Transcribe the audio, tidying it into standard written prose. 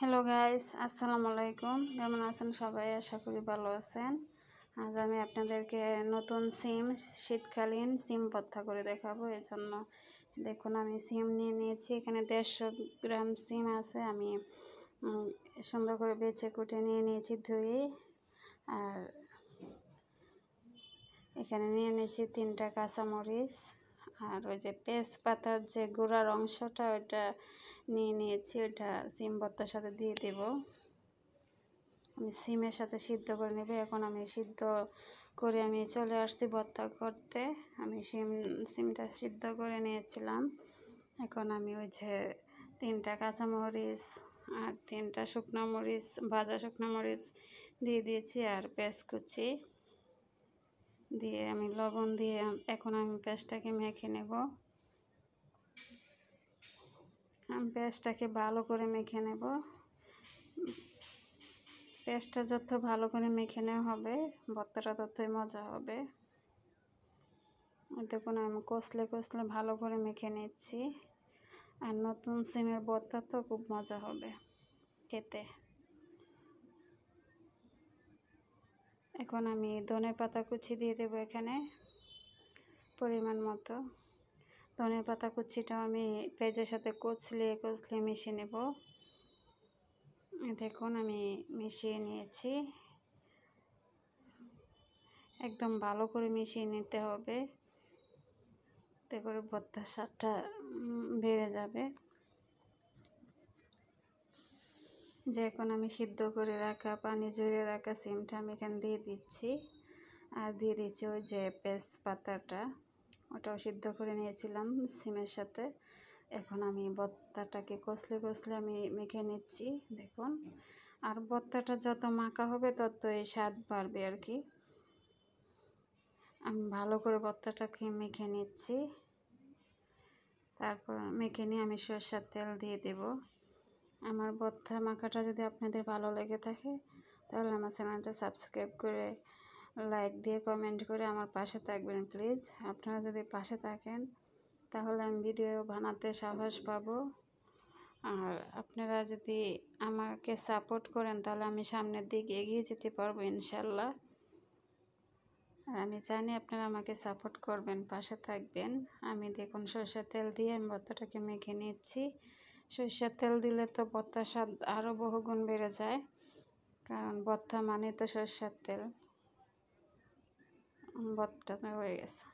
Hello guys, আসসালামু আলাইকুম। কেমন আছেন সবাই? আশা করি ভালো আছেন। আজ আমি আপনাদেরকে নতুন শীতকালীন সিম ভর্তা করে দেখাবো। এই জন্য দেখুন আমি সিম নিয়ে নিয়েছি। এখানে 150 গ্রাম সিম আছে। আমি সুন্দর করে বেছে কুটে নিয়ে নিয়েছি ধুয়ে। আর এখানে নিয়ে নিয়েছি 3টা কাঁচামরিচ। আর ওই যে তেজপাতার যে গুঁড়ার অংশটা ওইটা নিয়ে নিয়েছি, ওইটা সিম ভর্তার সাথে দিয়ে দেব। আমি সিমের সাথে সিদ্ধ করে নেব। এখন আমি সিদ্ধ করে আমি চলে আসছি ভর্তা করতে। আমি সিমটা সিদ্ধ করে নিয়েছিলাম। এখন আমি ওই যে 3টা কাঁচামরিচ আর 3টা শুকনো মরিচ, ভাজা শুকনো মরিচ দিয়ে দিয়েছি, আর পেঁয়াজ কুচি দিয়ে আমি লবণ দিয়ে এখন আমি পেঁয়াজটাকে মেখে নেব। আমি পেঁয়াজটাকে ভালো করে মেখে নেব। পেঁয়াজটা যত ভালো করে মেখে নেওয়া হবে ভর্তাটা ততই মজা হবে। দেখুন আমি কষলে ভালো করে মেখে নিচ্ছি। আর নতুন সিমের ভর্তা তো খুব মজা হবে খেতে। এখন আমি ধনেপাতা কুচি দিয়ে দেবো এখানে পরিমাণ মতো। ধনেপাতা কুচিটা আমি পেঁয়াজের সাথে কচলে মিশিয়ে নেব। দেখুন আমি মিশিয়ে নিয়েছি। একদম ভালো করে মিশিয়ে নিতে হবে, এতে করে ভর্তার স্বাদটা বেড়ে যাবে। যে এখন আমি সিদ্ধ করে রাখা পানি ঝরিয়ে রাখা সিমটা আমি এখানে দিয়ে দিচ্ছি। আর দিয়ে দিচ্ছি ওই যে তেজপাতাটা, ওটাও সিদ্ধ করে নিয়েছিলাম সিমের সাথে। এখন আমি ভর্তাটাকে কষলে আমি মেখে নিচ্ছি। দেখুন, আর ভর্তাটা যত মাখা হবে ততই স্বাদ বাড়বে আর কি। আমি ভালো করে ভর্তাটাকে মেখে নিচ্ছি। তারপর মেখে নিয়ে আমি সরষের তেল দিয়ে দেব। আমার ভর্তা মাখাটা যদি আপনাদের ভালো লেগে থাকে তাহলে আমার চ্যানেলটা সাবস্ক্রাইব করে লাইক দিয়ে কমেন্ট করে আমার পাশে থাকবেন প্লিজ। আপনারা যদি পাশে থাকেন তাহলে আমি ভিডিও বানাতে সাহস পাবো। আর আপনারা যদি আমাকে সাপোর্ট করেন তাহলে আমি সামনের দিকে এগিয়ে যেতে পারবো ইনশাল্লাহ। আর আমি জানি আপনারা আমাকে সাপোর্ট করবেন, পাশে থাকবেন। আমি দেখুন সরষের তেল দিয়ে আমি ভর্তাটাকে মেখে নিচ্ছি। সরষের তেল দিলে তো ভর্তার স্বাদ আরও বহুগুণ বেড়ে যায়, কারণ ভর্তা মানে তো সরষের তেল। ভর্তাটা হয়ে গেছে।